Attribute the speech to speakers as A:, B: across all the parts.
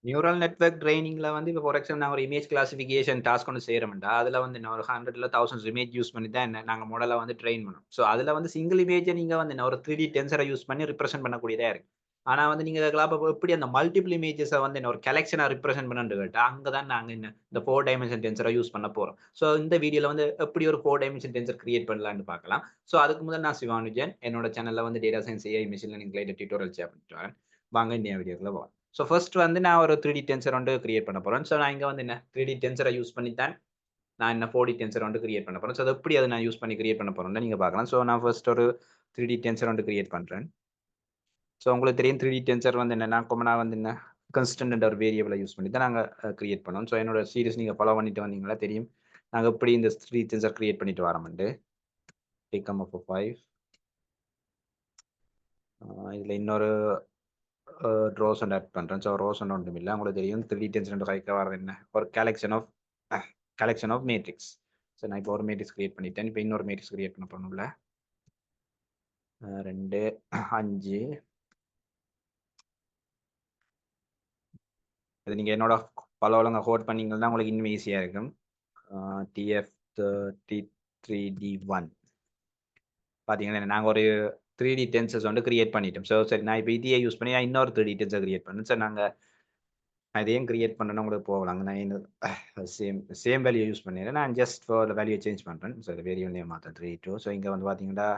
A: Neural network ட்ரெய்னிங்ல வந்து இப்போ for example நாங்கள் ஒரு இமேஜ் கிளாசிஃபிகேஷன் டாஸ்க் ஒன்று செய்கிறோம்டா அதில் வந்து நான் ஒரு 100 1000 இமேஜ் யூஸ் பண்ணி தான் நாங்கள் மாடலை வந்து ட்ரெயின் பண்ணோம். ஸோ அதில் வந்து சிங்கிள் இமேஜை நீங்கள் வந்து ஒரு 3D டென்சரை யூஸ் பண்ணி ரிப்ரசென்ட் பண்ணக்கூடியதா இருக்கு. ஆனால் வந்து நீங்கள் அப்போ எப்படி அந்த மல்டிபிள் இமேஜஸை வந்து ஒரு கலெக்ஷனாக ரிப்ரசென்ட் பண்ணுன்னு கேட்டால் அங்கே தான் நாங்கள் இந்த 4 டைமென்ஷன் டென்சரை யூஸ் பண்ண போகிறோம். ஸோ இந்த வீடியோவில் வந்து எப்படி ஒரு 4 டைமென்ஷன் டென்சர் கிரியேட் பண்ணலான்னு பார்க்கலாம். ஸோ அதுக்கு முதல் நான் சிவானுஜன் என்னோட சேனலில் வந்து data science AI machine learning related tutorial share பண்ணிட்டு வரேன். வாங்க இந்த வீடியோக்குள்ள போகலாம். ஸோ ஃபர்ஸ்ட் வந்து நான் ஒரு 3D டென்சர் வந்து கிரியேட் பண்ண போறேன். ஸோ நான் இங்க வந்து என்ன 3D டென்சரை யூஸ் பண்ணி தான் நான் என்ன 4D டென்சர் வந்து கிரியேட் பண்ண போறேன். ஸோ அது எப்படி அதை நான் யூஸ் பண்ணி கிரியேட் பண்ண போறேன்னு நீங்க பார்க்கலாம். ஸோ நான் ஃபர்ஸ்ட் ஒரு 3D டென்சர் வந்து கிரியேட் பண்றேன். ஸோ உங்களுக்கு தெரியும் 3D டென்சர் வந்து என்னன்னா காமனா வந்து என்ன கன்ஸ்டன்ட் ஒரு வேரியபிளை யூஸ் பண்ணி தான் நாங்க கிரியேட் பண்ணோம். ஸோ என்னோட சீரிஸ் நீங்க ஃபாலோ பண்ணிட்டு வந்தீங்களா தெரியும். நாங்க எப்படி இந்த 3D டென்சர் கிரியேட் பண்ணிட்டு வரோம்ட்டு. டேக் அப் 5 இதுல இன்னொரு ரோஸ் அண்ட் ஆட் பண்றேன். ஸோ ரோஸ் அண்ட் ஒன்றும் இல்லை உங்களுக்கு தெரியும் 3D டென்சர் கைக்க வர என்ன ஒரு கலெக்ஷன் ஆஃப் மேட்ரிக்ஸ். ஸோ நான் இப்போ ஒரு மேட்ரிக்ஸ் கிரியேட் பண்ணிட்டேன். இப்போ இன்னொரு மேட்ரிக்ஸ் கிரியேட் பண்ண போகணும்ல 2 5 இது நீங்கள் என்னோட பலவலங்க ஹோட் பண்ணீங்கன்னா உங்களுக்கு இன்னும் ஈஸியாக இருக்கும். TF33D1 பார்த்தீங்கன்னா நாங்கள் ஒரு 3D டென்சர்ஸ் வந்து கிரியேட் பண்ணிட்டோம். ஸோ சரி நான் இப்போ இதையே யூஸ் பண்ணி இன்னொரு 3D டென்சர் கிரியேட் பண்ணேன். சார் நாங்கள் அதையும் கிரியேட் பண்ணணும் உங்களுக்கு போகலாங்க. நான் சேம் வேல்யூ யூஸ் பண்ணிடுறேன். நான் ஜஸ்ட் ஃபார் வேல்யூ சேஞ்ச் பண்ணுறேன். ஸோ வேரியபிள் நேம் மாற்றேன் 32. ஸோ இங்கே வந்து பார்த்தீங்கன்னா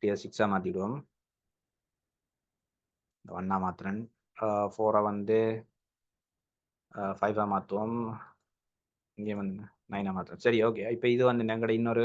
A: 3 6 மாற்றிடுவோம். 1 மாற்றுறேன். 4 வந்து 5 மாற்றுவோம். இங்கே வந்து 9 மாற்றுறேன். சரி ஓகே. இப்போ இது வந்து எங்களோட இன்னொரு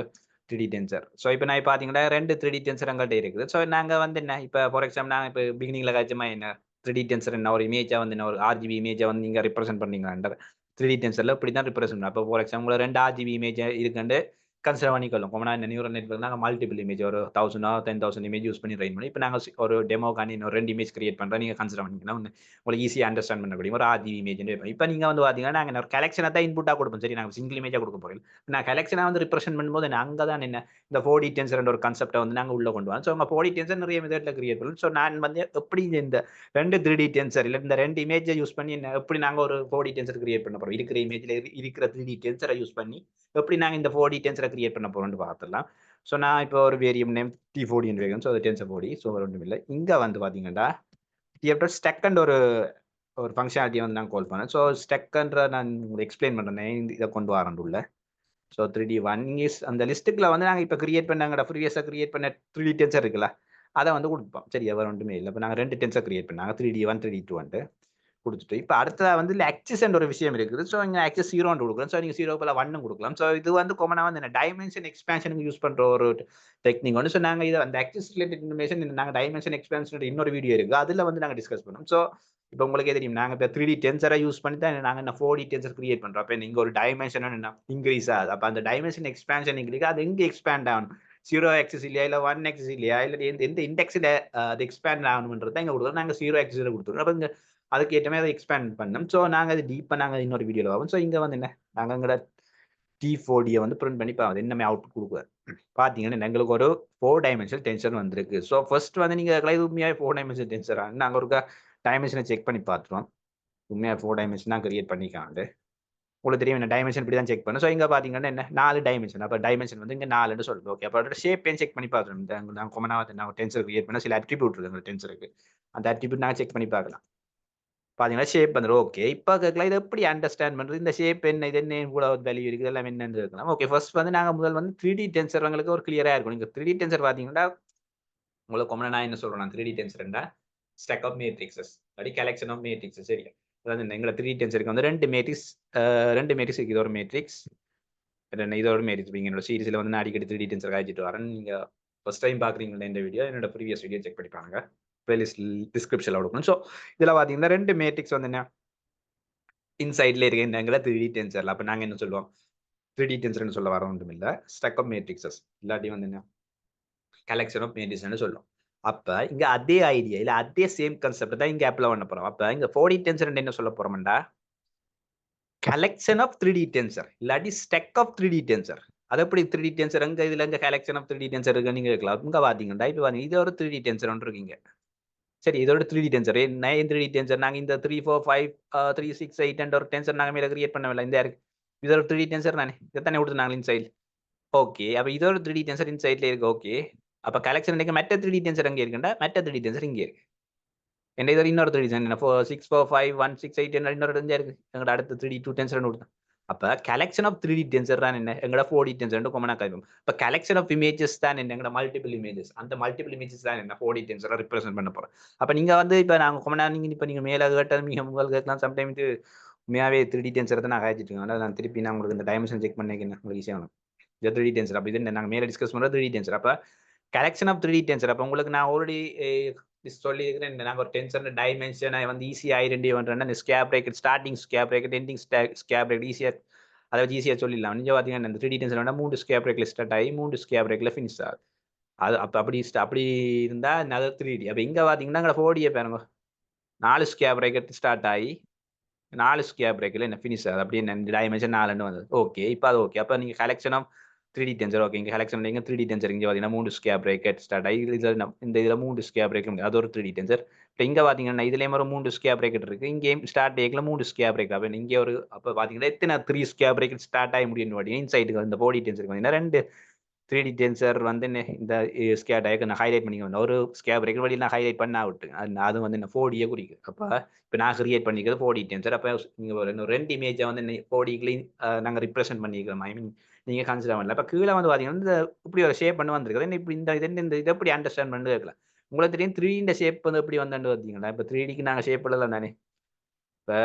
A: 3D டென்சர். ஸோ இப்போ நான் பார்த்தீங்கன்னா 2 3D டென்சர் எங்கள்கிட்ட இருக்குது. ஸோ நாங்கள் வந்து என்ன இப்போ ஃபார் எக்ஸாம்பிள் நாங்கள் இப்போ பிகினிங்கில் காய்ச்சமா என்ன 3D டென்சர் என்ன ஒரு இமேஜாக வந்து என்ன ஒரு RGB இமேஜை வந்து நீங்கள் ரெப்ரசென்ட் பண்ணீங்களான்ற 3D டென்சரில் இப்படி தான் ரெப்ரசென்ட் பண்ணணும். இப்போ ஃபார் எக்ஸாம்பிள் 2 RGB இமேஜ் இருக்குன்னு கன்சிடர் பண்ணிக்கொள்ளும். கொமனா இந்த நியூரல் நெட்வொர்க் நாங்கள் மல்டிபிள் இமேஜ் ஒரு 1000 10,000 இமேஜ் யூஸ் பண்ணி ட்ரெயின் பண்ணி இப்போ நாங்கள் ஒரு டெமோக்காண்டி இன்னொரு 2 இமேஜ் கிரியேட் பண்ணுறோம். நீங்கள் கன்சிடர் பண்ணிக்கலாம் உங்களுக்கு ஈஸியாக அண்டர்ஸ்டாண்ட் பண்ண முடியும். ஒரு RGB இமேஜ் இப்போ நீங்கள் வந்து பார்த்தீங்கன்னா நாங்கள் ஒரு கலெக்ஷனை தான் இன்புட்டாக கொடுப்போம். சரி நாங்கள் சிங்கிள் இமேஜாக கொடுக்க போகிறோம். நான் கலெக்ஷனாக வந்து ரிப்ரசென்ட் பண்ணும்போது அங்கே தான் என்ன இந்த 4D டென்சர் ஒரு கான்செப்டை வந்து நாங்கள் உள்ள கொண்டு வரோம். ஸோ உங்கள் 4D டென்சர் நிறைய மெத்தட்ல கிரியேட் பண்ணலாம். ஸோ நான் வந்து எப்படி இந்த 2 3D டென்சர் இல்லை இந்த 2 இமேஜை யூஸ் பண்ணி எப்படி நாங்கள் ஒரு 4D டென்சர் கிரியேட் பண்ண போகிறோம். இருக்கிற இமேஜில் இருக்கிற 3D டென்சரை யூஸ் பண்ணி எப்படி நாங்கள் இந்த 4D டென்சரை கிரியேட் பண்ண போகிறோம்னு பார்த்துடலாம். ஸோ நான் இப்போ ஒரு வேரியபிள் நேம் T4D வைக்கணும். ஸோ அது டென்சர் 4D. ஸோ ஒன்றும் இல்லை. இங்கே வந்து பார்த்தீங்கன்னா ஸ்டெக் ஒரு ஃபங்க்ஷனாலிட்டி வந்து நான் கால் பண்ணேன். ஸோ ஸ்டெக்ன்ற நான் உங்களுக்கு எக்ஸ்பிளைன் பண்ணுறேன். இதை கொண்டு வரேன் உள்ள. ஸோ 3D1 இஸ் அந்த லிஸ்ட்டுக்குள்ள வந்து நாங்கள் இப்போ கிரியேட் பண்ணாங்கடா ப்ரீவியஸாக கிரியேட் பண்ண 3D டென்சர் இருக்குல்ல அதை வந்து கொடுப்போம். சரி வேறு ஒன்றுமே இல்லை. இப்போ நாங்கள் 2 டென்சர் கிரியேட் பண்ணாங்க 3D1 3D2 வந்து கொடுத்துட்டு இப்போ அடுத்ததாக வந்து இல்லை ஆக்சிஸ் ஒரு விஷயம் இருக்குது. ஸோ இங்கே ஆக்சிஸ் 0 கொடுக்கலாம். ஸோ நீங்கள் 0 போல 1 கொடுக்கலாம். ஸோ இது வந்து காமனாக வந்து என்ன டைமென்ஷன் எக்ஸ்பேன்ஷனுக்கு யூஸ் பண்ணுற ஒரு டெக்னிக் வந்து. ஸோ நாங்கள் இதை அந்த ஆக்சிஸ் ரிலேட்டட் இன்ஃபர்மேஷன் நாங்கள் டைமென்ஷன் எக்ஸ்பேன்ஷன் இன்னொரு வீடியோ இருக்குது அதில் வந்து நாங்கள் டிஸ்கஸ் பண்ணோம். ஸோ இப்போ உங்களுக்கே தெரியும் நாங்கள் இப்போ 3D டென்சரை யூஸ் பண்ணி தான் நாங்கள் என்ன 4D டென்சர் கிரியேட் பண்ணுறோம். அப்போ இங்கே ஒரு டைமென்ஷன் என்ன இன்க்ரீஸ் ஆகுது. அப்போ அந்த டைமென்ஷன் எக்ஸ்பேன்ஷன் எங்களுக்கு அது எங்கே எக்ஸ்பேண்ட் ஆகணும் 0 ஆக்சிஸ் இல்லையா இல்லை 1 ஆக்சிஸ் இல்லையா இல்லை எந்த இண்டெக்ஸில் அது எக்ஸ்பேண்ட் ஆகணுன்றது தான் இங்கே கொடுக்குறோம். நாங்கள் 0 ஆக்சிஸில் கொடுத்துருவோம். அப்போ இங்கே அதுக்கு ஏற்ற மாதிரி அதை எக்ஸ்பேண்ட் பண்ணோம். ஸோ நாங்கள் அது டீப்பாக நாங்கள் இன்னொரு வீடியோவில் ஆகும். ஸோ இங்கே வந்து என்ன நாங்கள் எங்களோட T4D வந்து பிரிண்ட் பண்ணி அது என்னமே அவுட் கொடுக்குறாரு. பார்த்தீங்கன்னா எங்களுக்கு ஒரு 4 டைமென்ஷனல் டென்சர் வந்திருக்கு. ஸோ ஃபர்ஸ்ட் வந்து நீங்கள் உண்மையாக 4 டைமென்ஷனல் டென்சர் நாங்கள் ஒரு டைமென்ஷனை செக் பண்ணி பார்த்துருவோம். உண்மையாக 4 டைமென்ஷன் தான் கிரியேட் பண்ணிக்காண்டு உங்களுக்கு தெரியும் என்ன டைமென்ஷன் இப்படி தான் செக் பண்ணு. ஸோ இங்கே பார்த்தீங்கன்னா என்ன 4 டைமென்ஷன். அப்போ டைமென்ஷன் வந்து இங்கே 4ன்னு சொல்லுது. ஓகே அப்போ அதோட ஷேப் செக் பண்ணி பார்த்துருவோம். நான் கொமனாக நான் டென்சர் கிரியேட் பண்ண சில அட்ரிபியூட் இருக்குது டென்சருக்கு. அந்த அட்ரிபியூட் நாங்கள் செக் பண்ணி பார்க்கலாம். பார்த்தீங்கன்னா ஷேப் வந்துடும். ஓகே இப்போ கேட்கலாம் இதை எப்படி அண்டர்ஸ்டாண்ட் பண்ணுறது இந்த ஷேப் என்ன இது என்ன கூட வேல்யூ இருக்குது எல்லாம் என்னன்னு இருக்கலாம். ஓகே ஃபர்ஸ்ட் வந்து நாங்கள் முதல் வந்து 3D டென்சர் உங்களுக்கு ஒரு கிளியராக இருக்கும். நீங்கள் 3D டென்சர் பார்த்தீங்கன்னா உங்களுக்கு கொமனா நான் என்ன சொல்கிறேன் 3D டென்சர்ண்டா ஸ்டெக் ஆஃப் மேட்ரிக்ஸஸ் அப்படி கலெக்ஷன் ஆஃப் மேட்ரிக்ஸஸ் சரியா. அதாவது எங்களை 3D டென்சருக்கு வந்து 2 மேட்ரிக்ஸ் இருக்குது. ஒரு மேட்ரிக்ஸ் இதோட மேட்ரிக்ஸ் என்னோட சீரிஸில் வந்து நான் அடிக்கடி 3D டென்சர் காய்ச்சிட்டு வரேன். நீங்கள் ஃபர்ஸ்ட் டைம் பார்க்குறீங்களா இந்த வீடியோ என்னோட ப்ரீவியஸ் வீடியோ செக் பண்ணி பாருங்க. பிளேலிஸ்ட் டிஸ்கிரிப்ஷனில் கொடுக்கணும். ஸோ இதில் பார்த்தீங்கன்னா 2 மேட்ரிக்ஸ் வந்து என்ன இன்சைட்ல இருக்க எங்களை 3D டென்சர்ல அப்போ நாங்கள் என்ன சொல்லுவோம் 3D டென்சர்னு சொல்ல வர ஒன்றும் இல்லை ஸ்டெக் ஆஃப் மேட்ரிக்ஸஸ் இல்லாட்டி வந்து என்ன கலெக்ஷன் ஆஃப் மேட்ரிக்ஸ்னு சொல்லுவோம். அப்போ இங்கே அதே ஐடியா இல்லை அதே சேம் கான்செப்ட் தான் இங்கே அப்ளை பண்ண போகிறோம். அப்போ இங்கே 4D டென்சர் என்ன சொல்ல போகிறோம்டா கலெக்ஷன் ஆஃப் 3D டென்சர் இல்லாட்டி ஸ்டெக் ஆஃப் 3D டென்சர். அது எப்படி 3D டென்சர் இதில் கலெக்ஷன் ஆஃப் 3D டென்சர் இருக்கு நீங்கள் இருக்கலாம். இங்கே பார்த்தீங்கன்னா இப்போ இது ஒரு 3D டென்சர் ஒன்று இருக்கீங்க. சரி இதோட 3D tensor nine 3D tensor நாங்கள் இந்த 3 4 5 3 6 8 என்ற ஒரு டென்சர் நாங்கள் மேலே கிரியேட் பண்ணவில்லை இந்த இருக்கு இதோட 3D டென்சர் தானே இதைத்தானே கொடுத்து நாங்கள் இன்சைட் ஓகே அப்போ இதோட 3D டென்சர் இன்சைட்ல இருக்கு ஓகே அப்போ கலெக்ஷன் மற்ற 3D டென்சர் அங்கே இருக்குண்டா மற்ற 3D டென்சர் இங்கே இருக்கு என்ன இதோட இன்னொரு 3D டென்சர் 6 4 5 1 6 8 இன்னொரு டென்சர் இருக்கு எங்களோட அடுத்த 3D 2 டென்சர் கொடுத்தோம் அப்போ கலெக்ஷன் ஆஃப் 3D டென்சர் தான் என்ன எங்களோட 4D டென்சர் காமனாக காய்ப்போம் இப்போ கலெக்ஷன் ஆஃப் இமேஜஸ் தான் என்ன எங்களோட மல்டிபிள் இமேஜஸ் அந்த மல்டிபிள் இமேஜஸ் தான் என்ன 4D டென்சரை ரிப்ரசென்ட் பண்ண போகிறோம் அப்போ நீங்கள் வந்து இப்போ நாங்கள் காமனாக நீங்கள் இப்போ நீங்கள் மேலே கேட்டால் நீங்கள் உங்களுக்கு கேட்கலாம் சம்டைம் இது உண்மையாகவே 3D டென்சரை தான் நான் காய்ச்சிட்டு அதனால் நான் திருப்பி நான் உங்களுக்கு இந்த டைமென்ஷன் செக் பண்ணிக்கிறேன் உங்களுக்கு ஈஸியாக வேணும் இது 3D டென்சர் அப்போ இது நாங்கள் மேலே டிஸ்கஸ் பண்ணுறது 3D டென்சர் அப்போ கலெக்ஷன் ஆஃப் 3D டென்சர் அப்போ உங்களுக்கு நான் ஆல்ரெடி சொல்லியிருக்கிறேன் நாங்கள் ஒரு டென்சர் டைமென்ஷனை வந்து ஈஸியாக ஐடென்டிஃபை பண்ணுறேன்னா இந்த scape bracket starting scape bracket ending scape bracket ஈஸியாக அதை வச்சு ஈஸியாக சொல்லிடலாம் நீங்கள் பார்த்தீங்கன்னா இந்த 3D டென்சர் வேணால் 3 ஸ்கேப் பிரேக்கில் ஸ்டார்ட் ஆகி 3 ஸ்கேப் பிரேக்கில் ஃபினிஷ் ஆகுது அது அப்போ அப்படி இருந்தால் அது 3D அப்போ இங்கே பார்த்தீங்கன்னா எங்களை 4D பாருங்க 4 ஸ்கேப் பிரேக்கெட் ஸ்டார்ட் ஆகி 4 ஸ்கேப் பிரேக்கில் என்ன ஃபினிஷ் ஆகுது அப்படி என்ன டைமென்ஷன் 4 வந்தது ஓகே இப்போ அது ஓகே அப்போ நீங்கள் collection of 3D tensor okay இங்கே கலெக்ஷன் நீங்கள் 3D டென்சர் இங்கே பார்த்தீங்கன்னா 3 ஸ்கேப் பிரேக்கெட் ஸ்டார்ட் ஆகி இந்த இதில் 3 ஸ்கேப் பிரேக்கெட் அது ஒரு 3D டென்சர் இப்போ இங்கே பார்த்தீங்கன்னா இதுலேயும் ஒரு 3 ஸ்கேப் பிரேக்கெட் இருக்குது இங்கேயும் ஸ்டார்ட் ஏக்கில் 3 ஸ்கேப் பிரேக் அப்போ இங்கே ஒரு அப்போ பார்த்தீங்கன்னா எத்தனை 3 ஸ்கேப் பிரேக்கெட் ஸ்டார்ட் ஆகி முடியும் பார்த்தீங்கன்னா இன்சைட்டுக்கு இந்த பாடி டென்சருக்கு பார்த்தீங்கன்னா 2 3D டென்சர் வந்து இந்த ஸ்கேட் ஆகி நான் ஹைலைட் பண்ணிக்க ஒரு ஸ்கேப் பிரேக்கெட் வழியில் நான் ஹைலைட் பண்ண விட்டு அது வந்து என்ன 4D குறிக்கும் அப்போ இப்போ நான் கிரியேட் பண்ணிக்கிறது 4D டென்சர் அப்போ நீங்கள் ஒரு 2 இமேஜை வந்து 4Dக்குள்ளேயும் நாங்கள் ரிப்ரசென்ட் பண்ணிக்கிறோம் ஐ மீன் நீங்கள் கன்சிடர் பண்ணல இப்போ கீழே வந்து பார்த்தீங்கன்னா இந்த இப்படி ஒரு ஷேப் பண்ணி வந்திருக்குது இப்போ இந்த இதை எப்படி அண்டர்ஸ்டாண்ட் பண்ணி கேட்கலாம் உங்களுக்கு தெரியும் 3D ஷேப் வந்து எப்படி வந்தாண்டு பார்த்தீங்களா இப்போ 3Dக்கு நாங்கள் ஷேப் பண்ணலாம் தானே இப்போ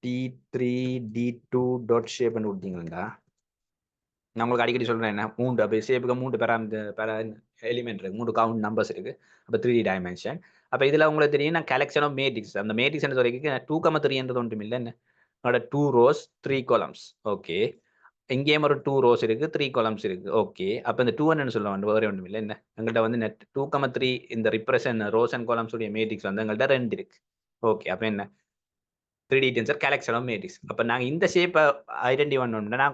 A: T3D2 டாட் ஷேப் பண்ணி கொடுத்தீங்களா நான் உங்களுக்கு அடிக்கடி சொல்கிறேன் என்ன 3 அப்போ ஷேப்புக்கு 3 பேரா எலிமெண்ட் இருக்குது 3 கவுண்ட் நம்பர்ஸ் இருக்குது அப்போ 3D டைமென்ஷன் அப்போ இதில் உங்களுக்கு தெரியும் நான் கலெக்ஷன் ஆஃப் மேட்ரிக்ஸ் அந்த மேட்ரிக்ஸ் என்ன வரைக்கும் 2,3 ஒன்றும் இல்லை என்ன என்னோட 2 rows 3 columns ஓகே இங்கேயும் ஒரு 2 rows இருக்குது 3 columns இருக்குது ஓகே அப்போ இந்த 2 என்ன சொல்ல வேண்டும் வேறு ஒன்றும் இல்லை என்ன எங்கள்கிட்ட வந்து 2,3 இந்த ரிப்ரசன்ட் ரோஸ் அண்ட் காலம்ஸ் உடைய மேட்ரிக்ஸ் வந்து எங்கள்கிட்ட 2 இருக்கு ஓகே அப்போ என்ன 3D tensor collection of matrix அப்போ நாங்கள் இந்த ஷேப்பை ஐடென்டிஃபை பண்ணணும்னா நான்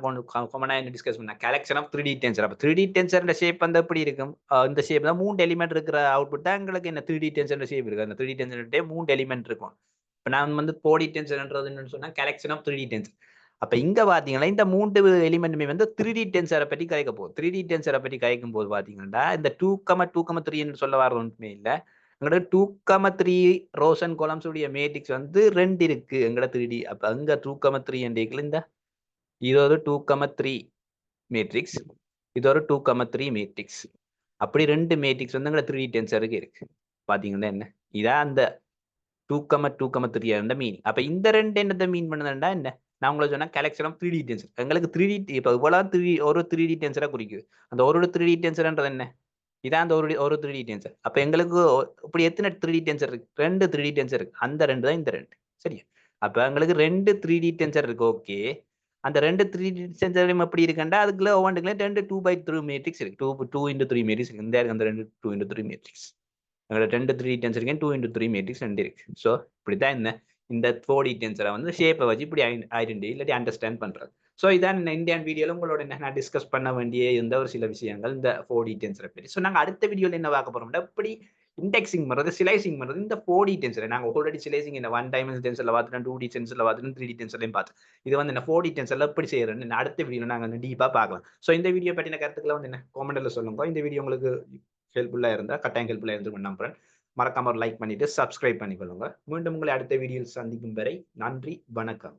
A: காமனாக என்ன டிஸ்கஸ் பண்ணேன் கலெக்ஷன் ஆஃப் 3D டென்சர் அப்போ 3D டென்சர் ஷேப் வந்து எப்படி இருக்கும் இந்த ஷேப் தான் 3 எலிமெண்ட் இருக்கிற அவுட்புட் தான் எங்களுக்கு என்ன 3D டென்சர் ஷேப் இருக்குது அந்த 3D டென்சர் 3 எலிமெண்ட் இருக்கும் இப்போ நான் வந்து 4D டென்சர்ன்றது என்னன்னு சொன்னால் கலெக்ஷன் ஆஃப் 3D டென்சர் அப்போ இங்கே பார்த்தீங்கன்னா இந்த 3 எலிமெண்ட்டுமே வந்து 3D டென்சரை பற்றி கதைக்க போகுது 3D டென்சரை பற்றி கதைக்கும் போது பார்த்தீங்கன்னா இந்த 2,2,3 சொல்ல வர ஒன்றுமே இல்லை எங்களோட 2,3 ரோஸ் அண்ட் காலம்ஸ் உடைய மேட்ரிக்ஸ் வந்து 2 இருக்கு எங்களோட 3D அப்போ அங்கே 2,3 என்ற இந்த இது ஒரு 2,3 மேட்ரிக்ஸ் இது ஒரு 2,3 மேட்ரிக்ஸ் அப்படி 2 மேட்ரிக்ஸ் வந்து எங்களோட 3D டென்சருக்கு இருக்கு பார்த்தீங்கன்னா என்ன இதான் அந்த 2,2,3 இருந்த மீனிங் அப்போ இந்த 2 என்னத்தை மீன் பண்ணதுன்னா என்ன நான் உங்களுக்கு சொன்னா கலெக்ஷன் ஆஃப் 3D டென்சர் எங்களுக்கு 3D இப்போ இவ்வளோ ஒரு 3D டென்சரை குறிக்குது அந்த ஒரு 3D டென்சர்ன்றது என்ன இதான் அந்த ஒரு 3D டென்சர் அப்போ எங்களுக்கு இப்படி எத்தனை 3D டென்சர் இருக்கு 2 3D டென்சர் இருக்கு அந்த 2 தான் இந்த 2 சரியா அப்போ எங்களுக்கு 2 3D டென்சர் இருக்கு ஓகே அந்த 2 3D டென்சரும் எப்படி இருக்குண்டா அதுக்குள்ள ஒவ்வொன்றுக்குள்ள 2 2/3 மேட்ரிக்ஸ் இருக்கு 2 into 3 மேட்ரிக்ஸ் இருக்கு இந்த அந்த 2 2 into 3 மேட்ரிக்ஸ் எங்களோட 2 3D டென்சர் இருக்கு 2 into 3 மேட்ரிக்ஸ் 2 இருக்கு ஸோ இப்படிதான் இந்த 4D டென்சரை வந்து ஷேப்பை வச்சு இப்படி ஐடென்டி இல்லாட்டி அண்டர்ஸ்டாண்ட் பண்றது ஸோ இதான் இந்தியன் வீடியோவில் உங்களோட நான் டிஸ்கஸ் பண்ண வேண்டிய இந்த ஒரு சில விஷயங்கள் இந்த 4D டென்சரை பற்றி ஸோ நாங்கள் அடுத்த வீடியோவில் என்ன பார்க்க போறோம்னா எப்படி இண்டெக்ஸிங் பண்ணுறது சிலைசிங் பண்ணுறது இந்த 4D டென்சரை நாங்கள் ஆல்ரெடி சிலைசிங் இந்த 1 டைமென்ஷன் டென்சரில் பார்த்துட்டோம் 2D டென்சரில் பார்த்துட்டோம் 3D டென்சர்லையும் பார்த்து இது வந்து இந்த 4D டென்சரில் எப்படி செய்யறதுன்னு அடுத்த வீடியோ நாங்கள் வந்து டீப்பாக பார்க்கலாம் ஸோ இந்த வீடியோ பற்றின கருத்துக்களை வந்து என்ன காமெண்ட்ல சொல்லுங்க இந்த வீடியோ உங்களுக்கு ஹெல்ப்ஃபுல்லாக இருந்தால் கட்டாயம் ஹெல்ப்ஃபுல்லாக இருந்து நம்புறேன் மறக்காம லைக் பண்ணிட்டு சப்ஸ்கிரைப் பண்ணிக்கொள்ளுங்க மீண்டும் உங்களை அடுத்த வீடியோவில் சந்திக்கும் வரை நன்றி வணக்கம்